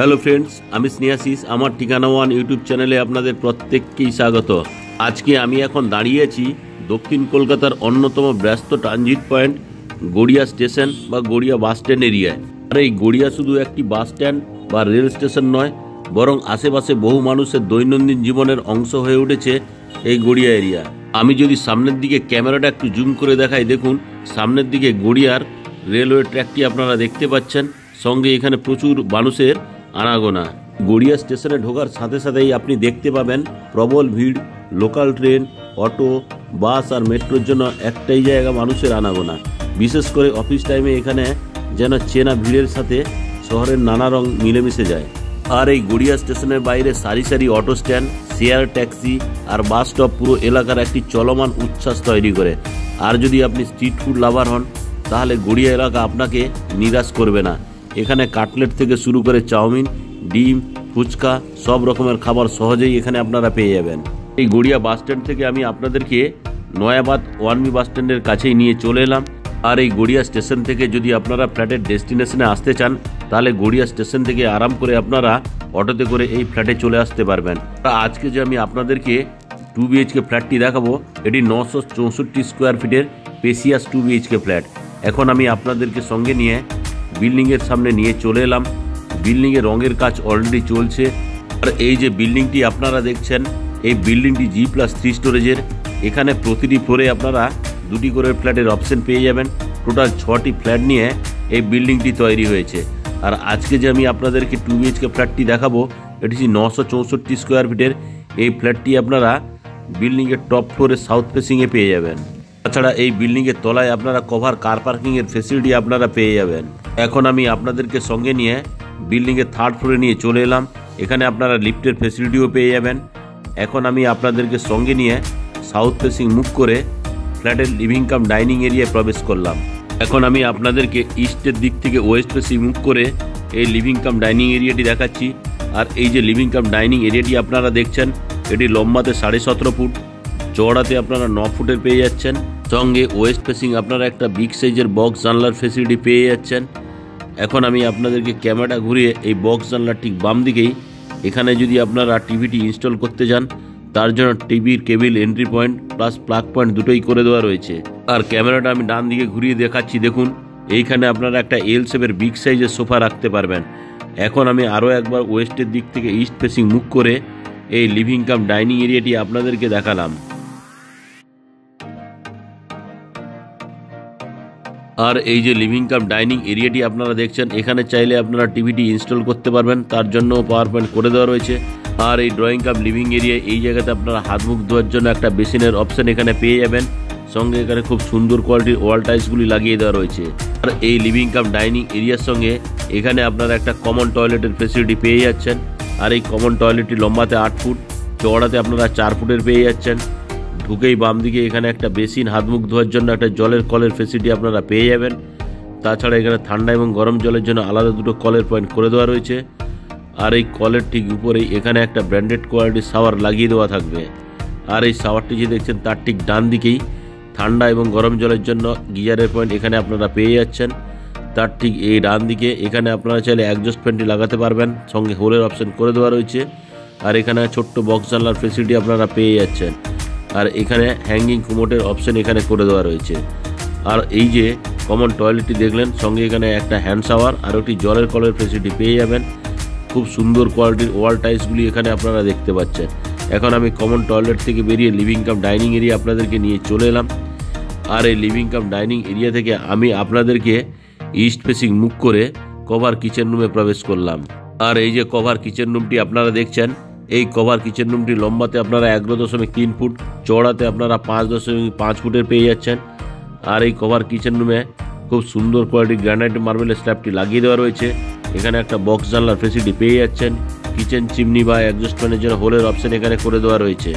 Hello friends, আমি স্নেহাশিস। আমার ঠিকানা ওয়ান ইউটিউব চ্যানেলে আপনাদের প্রত্যেককেই স্বাগত। আজকে আমি এখন দাঁড়িয়ে আছি দক্ষিণ কলকাতার অন্যতম ব্যস্ত ট্রানজিট পয়েন্ট গড়িয়া স্টেশন বা গড়িয়া বাস স্ট্যান্ড এরিয়ায়। আর এই গড়িয়া শুধু একটি বাস স্ট্যান্ড বা রেল স্টেশন নয়, বরং আশেপাশে বহু মানুষের দৈনন্দিন জীবনের অংশ হয়ে উঠেছে এই গড়িয়া এরিয়া। আমি যদি সামনের দিকে ক্যামেরাটা একটু জুম করে দেখাই, দেখুন সামনের দিকে গড়িয়ার রেলওয়ে ট্র্যাকটি আপনারা দেখতে পাচ্ছেন। সঙ্গে এখানে প্রচুর মানুষের আনাগোনা। গড়িয়া স্টেশনে ঢোকার সাথে সাথেই আপনি দেখতে পাবেন প্রবল ভিড়। লোকাল ট্রেন, অটো, বাস আর মেট্রোর জন্য একটাই জায়গা মানুষের আনাগোনা। বিশেষ করে অফিস টাইমে এখানে যেন চেনা ভিড়ের সাথে শহরের নানা রং মিলেমিশে যায়। আর এই গড়িয়া স্টেশনের বাইরে সারি সারি অটো স্ট্যান্ড, শেয়ার ট্যাক্সি আর বাস স্টপ পুরো এলাকার একটি চলমান উচ্ছ্বাস তৈরি করে। আর যদি আপনি স্ট্রিট ফুড লাভার হন, তাহলে গড়িয়া এলাকা আপনাকে নিরাশ করবে না। এখানে কাটলেট থেকে শুরু করে চাউমিন, ডিম, ফুচকা সব রকমের খাবার সহজেই এখানে আপনারা পেয়ে যাবেন। এই গড়িয়া বাস স্ট্যান্ড থেকে আমি আপনাদেরকে নয়াবাদ 1B বাস স্ট্যান্ডের কাছেই নিয়ে চলে এলাম। আর এই গড়িয়া স্টেশন থেকে যদি আপনারা ফ্ল্যাটের ডেস্টিনেশনে আসতে চান, তাহলে গড়িয়া স্টেশন থেকে আরাম করে আপনারা অটোতে করে এই ফ্ল্যাটে চলে আসতে পারবেন। আজকে যে আমি আপনাদেরকে 2 BHK ফ্ল্যাটটি দেখাবো, এটি 964 স্কোয়ার ফিটের স্পেসিয়াস 2 BHK ফ্ল্যাট। এখন আমি আপনাদেরকে সঙ্গে নিয়ে বিল্ডিংয়ের সামনে নিয়ে চলে এলাম। বিল্ডিংয়ের রঙের কাজ অলরেডি চলছে। আর এই যে বিল্ডিংটি আপনারা দেখছেন, এই বিল্ডিংটি G+3 স্টোরেজের। এখানে প্রতিটি ফ্লোরে আপনারা 2টি করে ফ্ল্যাটের অপশন পেয়ে যাবেন। টোটাল 6টি ফ্ল্যাট নিয়ে এই বিল্ডিংটি তৈরি হয়েছে। আর আজকে যে আমি আপনাদেরকে 2 BHK ফ্ল্যাটটি দেখাবো, এটি 964 স্কোয়ার ফিটের। এই ফ্ল্যাটটি আপনারা বিল্ডিংয়ের টপ ফ্লোরে সাউথ ফেসিংয়ে পেয়ে যাবেন। তাছাড়া এই বিল্ডিংয়ের তলায় আপনারা কভার কার পার্কিংয়ের ফেসিলিটি আপনারা পেয়ে যাবেন। এখন আমি আপনাদেরকে সঙ্গে নিয়ে বিল্ডিংয়ের 3rd ফ্লোরে নিয়ে চলে এলাম। এখানে আপনারা লিফটের ফেসিলিটিও পেয়ে যাবেন। এখন আমি আপনাদেরকে সঙ্গে নিয়ে সাউথ ফেসিং মুভ করে ফ্ল্যাটের লিভিং কাম ডাইনিং এরিয়ায় প্রবেশ করলাম। এখন আমি আপনাদেরকে ইস্টের দিক থেকে ওয়েস্ট ফেসিং মুভ করে এই লিভিং কাম ডাইনিং এরিয়াটি দেখাচ্ছি। আর এই যে লিভিং কাম ডাইনিং এরিয়াটি আপনারা দেখছেন, এটি লম্বাতে 17.5 ফুট, চওড়াতে আপনারা 9 ফুটের পেয়ে যাচ্ছেন। সঙ্গে ওয়েস্ট ফেসিং আপনারা একটা বিগ সাইজের বক্স জানলার ফেসিলিটি পেয়ে যাচ্ছেন। এখন আমি আপনাদেরকে ক্যামেরাটা ঘুরিয়ে এই বক্স জানলার ঠিক বাম দিকেই, এখানে যদি আপনারা টিভিটি ইনস্টল করতে যান, তার জন্য টিভির cable entry point plus plug point দুটোই করে দেওয়া রয়েছে। আর ক্যামেরাটা আমি ডান দিকে ঘুরিয়ে দেখাচ্ছি, দেখুন এইখানে আপনারা একটা L শেপের বিগ সাইজের সোফা রাখতে পারবেন। এখন আমি আরও একবার ওয়েস্টের দিক থেকে ইস্ট ফেসিং মুভ করে এই লিভিং কাম ডাইনিং এরিয়াটি আপনাদেরকে দেখালাম। আর এই যে লিভিং কাম ডাইনিং এরিয়াটি আপনারা দেখছেন, এখানে চাইলে আপনারা টিভিটি ইনস্টল করতে পারবেন, তার জন্য পাওয়ার পয়েন্ট করে দেওয়া রয়েছে। আর এই ড্রয়িং কাম লিভিং এরিয়া, এই জায়গাতে আপনারা হাত মুখ ধোয়ার জন্য একটা বেসিনের অপশন এখানে পেয়ে যাবেন। সঙ্গে এখানে খুব সুন্দর কোয়ালিটির ওয়াল টাইলসগুলি লাগিয়ে দেওয়া রয়েছে। আর এই লিভিং কাম ডাইনিং এরিয়ার সঙ্গে এখানে আপনারা একটা কমন টয়লেটের ফেসিলিটি পেয়ে যাচ্ছেন। আর এই কমন টয়লেটটি লম্বাতে 8 ফুট, চওড়াতে আপনারা 4 ফুটের পেয়ে যাচ্ছেন। ঢুকেই বাম দিকে এখানে একটা বেসিন, হাত মুখ ধোয়ার জন্য একটা জলের কলের ফেসিলিটি আপনারা পেয়ে যাবেন। তাছাড়া এখানে ঠান্ডা এবং গরম জলের জন্য আলাদা দুটো কলের পয়েন্ট করে দেওয়া রয়েছে। আর এই কলের ঠিক উপরেই এখানে একটা ব্র্যান্ডেড কোয়ালিটির শাওয়ার লাগিয়ে দেওয়া থাকবে। আর এই শাওয়ারটি যে দেখছেন, তার ঠিক ডান দিকেই ঠান্ডা এবং গরম জলের জন্য গিজারের পয়েন্ট এখানে আপনারা পেয়ে যাচ্ছেন। তার ঠিক এই ডান দিকে এখানে আপনারা চাইলে অ্যাডজাস্ট ফ্যানটি লাগাতে পারবেন, সঙ্গে হোলের অপশন করে দেওয়া রয়েছে। আর এখানে ছোট্ট বক্স জানলার ফেসিলিটি আপনারা পেয়ে যাচ্ছেন। আর এখানে হ্যাঙ্গিং কুমোটের অপশন এখানে করে দেওয়া রয়েছে। আর এই যে কমন টয়লেটটি দেখলেন, সঙ্গে এখানে একটা হ্যান্ড শাওয়ার আর একটি জলের কলের ফেসিলিটি পেয়ে যাবেন। খুব সুন্দর কোয়ালিটির ওয়াল টাইলসগুলি এখানে আপনারা দেখতে পাচ্ছেন। এখন আমি কমন টয়লেট থেকে বেরিয়ে লিভিং কাম ডাইনিং এরিয়া আপনাদেরকে নিয়ে চলে এলাম। আর এই লিভিং কাম ডাইনিং এরিয়া থেকে আমি আপনাদেরকে ইস্ট ফেসিং মুভ করে কভার কিচেন রুমে প্রবেশ করলাম। আর এই যে কভার কিচেন রুমটি আপনারা দেখছেন, এই কভার কিচেন রুমটি লম্বাতে আপনারা 11.3 ফুট, চওড়াতে আপনারা 5.5 ফুটের পেয়ে যাচ্ছেন। আর এই কভার কিচেন রুমে খুব সুন্দর কোয়ালিটির গ্রানাইট মার্বেলের স্ল্যাবটি লাগিয়ে দেওয়া রয়েছে। এখানে একটা বক্স জানলার ফেসিলিটি পেয়ে যাচ্ছেন। কিচেন চিমনি বা অ্যাডজাস্ট ফ্যানের জন্য হোলের অপশন এখানে করে দেওয়া রয়েছে।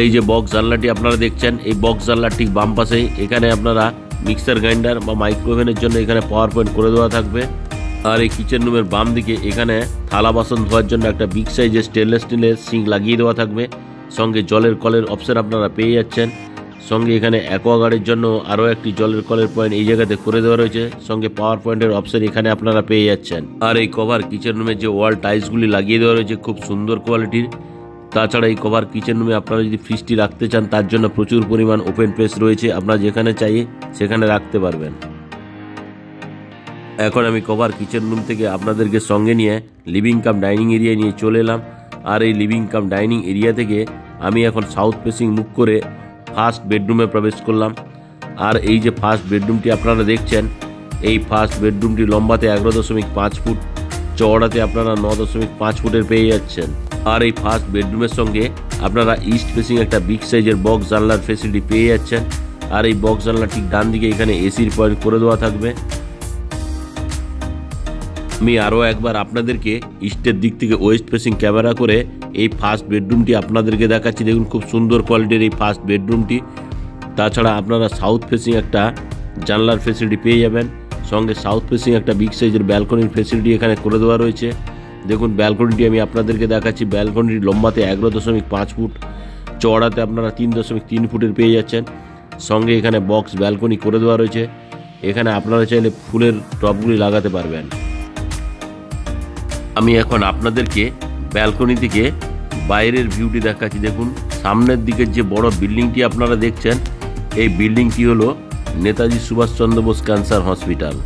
এই যে বক্স জানলাটি আপনারা দেখছেন, এই বক্স জানলার ঠিক বাম পাশেই এখানে আপনারা মিক্সার গ্রাইন্ডার বা মাইক্রোওভেনের জন্য এখানে পাওয়ার পয়েন্ট করে দেওয়া থাকবে। আর এই কিচেন রুমের বাম দিকে এখানে থালা বাসন ধোয়ার জন্য একটা বিগ সাইজের স্টেনলেস স্টিলের সিঙ্ক লাগিয়ে দেওয়া থাকবে। সঙ্গে জলের কলের অপশন আপনারা পেয়ে যাচ্ছেন। সঙ্গে এখানে অ্যাকোয়াগার্ডের জন্য আরও একটি জলের কলের পয়েন্ট এই জায়গাতে করে দেওয়া রয়েছে। সঙ্গে পাওয়ার পয়েন্টের অপশন এখানে আপনারা পেয়ে যাচ্ছেন। আর এই কভার কিচেন রুমের যে ওয়াল টাইলসগুলি লাগিয়ে দেওয়া রয়েছে খুব সুন্দর কোয়ালিটির। তাছাড়া এই কভার কিচেন রুমে আপনারা যদি ফ্রিজটি রাখতে চান তার জন্য প্রচুর পরিমাণ ওপেন স্পেস রয়েছে, আপনারা যেখানে চাই সেখানে রাখতে পারবেন। এখন আমি কভার কিচেন রুম থেকে আপনাদেরকে সঙ্গে নিয়ে লিভিং কাম ডাইনিং এরিয়ায় নিয়ে চলে এলাম। আর এই লিভিং কাম ডাইনিং এরিয়া থেকে আমি এখন সাউথ ফেসিং মুখ করে ফার্স্ট বেডরুমে প্রবেশ করলাম। আর এই যে ফার্স্ট বেডরুমটি আপনারা দেখছেন, এই ফার্স্ট বেডরুমটি লম্বাতে 11.5 ফুট, চওড়াতে আপনারা 9.5 ফুটের পেয়ে যাচ্ছেন। আর এই ফার্স্ট বেডরুমের সঙ্গে আপনারা ইস্ট ফেসিং একটা বিগ সাইজের বক্স জানলার ফেসিলিটি পেয়ে যাচ্ছেন। আর এই বক্স জানলা ঠিক ডান দিকে এখানে এসির পয়েন্ট করে দেওয়া থাকবে। আমি আরও একবার আপনাদেরকে ইস্টের দিক থেকে ওয়েস্ট ফেসিং ক্যামেরা করে এই ফার্স্ট বেডরুমটি আপনাদেরকে দেখাচ্ছি। দেখুন খুব সুন্দর কোয়ালিটির এই ফার্স্ট বেডরুমটি। তাছাড়া আপনারা সাউথ ফেসিং একটা জানলার ফেসিলিটি পেয়ে যাবেন। সঙ্গে সাউথ ফেসিং একটা বিগ সাইজের ব্যালকনির ফেসিলিটি এখানে করে দেওয়া রয়েছে। দেখুন ব্যালকনিটি আমি আপনাদেরকে দেখাচ্ছি। ব্যালকনিটি লম্বাতে 11.5 ফুট, চওড়াতে আপনারা 3.3 ফুটের পেয়ে যাচ্ছেন। সঙ্গে এখানে বক্স ব্যালকনি করে দেওয়া রয়েছে। এখানে আপনারা চাইলে ফুলের টবগুলি লাগাতে পারবেন। আমি এখন আপনাদেরকে ব্যালকনি থেকে বাইরের ভিউটি দেখাচ্ছি। দেখুন সামনের দিকের যে বড় বিল্ডিংটি আপনারা দেখছেন, এই বিল্ডিংটি হলো নেতাজি সুভাষচন্দ্র বোস ক্যান্সার হসপিটাল।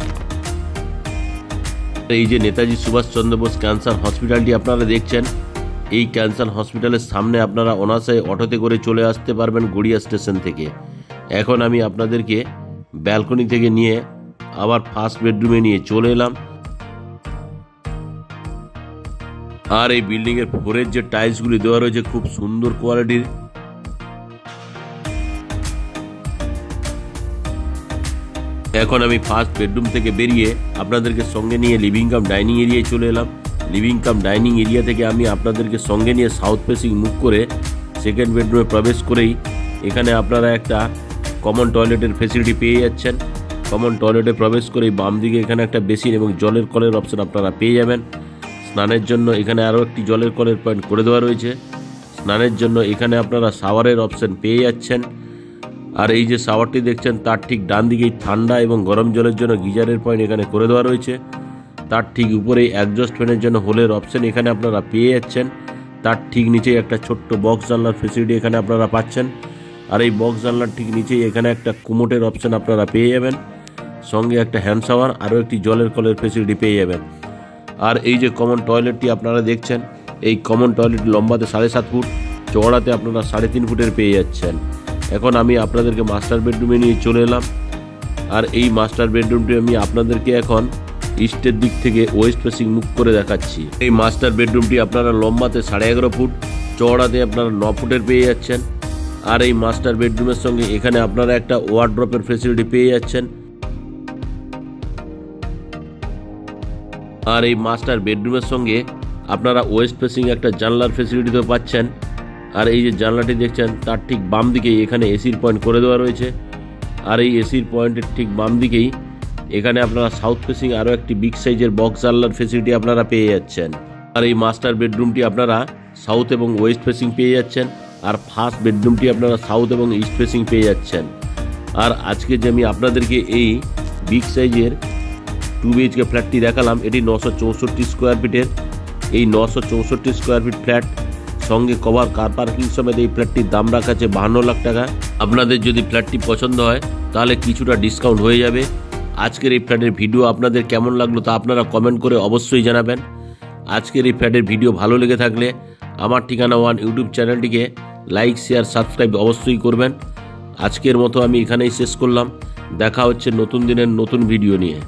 এই যে নেতাজি সুভাষচন্দ্র বোস ক্যান্সার হসপিটালটি আপনারা দেখছেন, এই ক্যান্সার হসপিটালের সামনে আপনারা অনায়াসে অটোতে করে চলে আসতে পারবেন গড়িয়া স্টেশন থেকে। এখন আমি আপনাদেরকে ব্যালকনি থেকে নিয়ে আবার ফার্স্ট বেডরুমে নিয়ে চলে এলাম। আর এই বিল্ডিং এর ফ্লোরের যে টাইলসগুলি দেওয়া রয়েছে খুব সুন্দর কোয়ালিটির। এখন আমি ফার্স্ট বেডরুম থেকে বেরিয়ে আপনাদেরকে সঙ্গে নিয়ে লিভিং কাম ডাইনিং এরিয়ায় চলে এলাম। লিভিং কাম ডাইনিং এরিয়া থেকে আমি আপনাদেরকে সঙ্গে নিয়ে সাউথ ফেসিং মুখ করে সেকেন্ড বেডরুমে প্রবেশ করেই এখানে আপনারা একটা কমন টয়লেটের ফেসিলিটি পেয়ে যাচ্ছেন। কমন টয়লেটে প্রবেশ করেই বাম দিকে এখানে একটা বেসিন এবং জলের কলের অপশন আপনারা পেয়ে যাবেন। স্নানের জন্য এখানে আরও একটি জলের কলের পয়েন্ট করে দেওয়া রয়েছে। স্নানের জন্য এখানে আপনারা শাওয়ারের অপশন পেয়ে যাচ্ছেন। আর এই যে শাওয়ারটি দেখছেন তার ঠিক ডান দিকেই ঠান্ডা এবং গরম জলের জন্য গিজারের পয়েন্ট এখানে করে দেওয়া রয়েছে। তার ঠিক উপরেই অ্যাডজাস্ট ফ্যানের জন্য হোলের অপশন এখানে আপনারা পেয়ে যাচ্ছেন। তার ঠিক নিচেই একটা ছোট্ট বক্স জানলার ফেসিলিটি এখানে আপনারা পাচ্ছেন। আর এই বক্স জানলার ঠিক নিচেই এখানে একটা কুমোটের অপশন আপনারা পেয়ে যাবেন। সঙ্গে একটা হ্যান্ড শাওয়ার, আরও একটি জলের কলের ফেসিলিটি পেয়ে যাবেন। আর এই যে কমন টয়লেটটি আপনারা দেখছেন, এই কমন টয়লেট লম্বাতে 7.5 ফুট, চওড়াতে আপনারা 3.5 ফুটের পেয়ে যাচ্ছেন। এখন আমি আপনাদেরকে মাস্টার বেডরুমে নিয়ে চলে এলাম। আর এই মাস্টার বেডরুমটি আমি আপনাদেরকে এখন ইস্টের দিক থেকে ওয়েস্ট ফেসিং মুখ করে দেখাচ্ছি। এই মাস্টার বেডরুমটি আপনারা লম্বাতে 11.5 ফুট, চওড়াতে আপনারা 9 ফুটের পেয়ে যাচ্ছেন। আর এই মাস্টার বেডরুমের সঙ্গে এখানে আপনারা একটা ওয়ার্ড্রপের ফেসিলিটি পেয়ে যাচ্ছেন। আর এই মাস্টার বেডরুমের সঙ্গে আপনারা ওয়েস্ট ফেসিং একটা জানলার ফেসিলিটি তো পাচ্ছেন। আর এই যে জানলাটি দেখছেন তার ঠিক বাম দিকেই এখানে এসির পয়েন্ট করে দেওয়া রয়েছে। আর এই এসির পয়েন্টের ঠিক বাম দিকেই এখানে আপনারা সাউথ ফেসিং আরও একটি বিগ সাইজের বক্স জানলার ফেসিলিটি আপনারা পেয়ে যাচ্ছেন। আর এই মাস্টার বেডরুমটি আপনারা সাউথ এবং ওয়েস্ট ফেসিং পেয়ে যাচ্ছেন। আর ফার্স্ট বেডরুমটি আপনারা সাউথ এবং ইস্ট ফেসিং পেয়ে যাচ্ছেন। আর আজকে যে আমি আপনাদেরকে এই বিগ সাইজের 2 BHK ফ্ল্যাটটি দেখালাম, এটি 964 স্কোয়ার ফিটের। এই 964 স্কোয়ার ফিট ফ্ল্যাট সঙ্গে কভার কার পার্কিং সমেত এই ফ্ল্যাটটির দাম রাখা আছে 52 লাখ টাকা। আপনাদের যদি ফ্ল্যাটটি পছন্দ হয় তাহলে কিছুটা ডিসকাউন্ট হয়ে যাবে। আজকের এই ফ্ল্যাটের ভিডিও আপনাদের কেমন লাগলো তা আপনারা কমেন্ট করে অবশ্যই জানাবেন। আজকের এই ফ্ল্যাটের ভিডিও ভালো লেগে থাকলে আমার ঠিকানা ওয়ান ইউটিউব চ্যানেলটিকে লাইক, শেয়ার, সাবস্ক্রাইব অবশ্যই করবেন। আজকের মতো আমি এখানেই শেষ করলাম। দেখা হচ্ছে নতুন দিনের নতুন ভিডিও নিয়ে।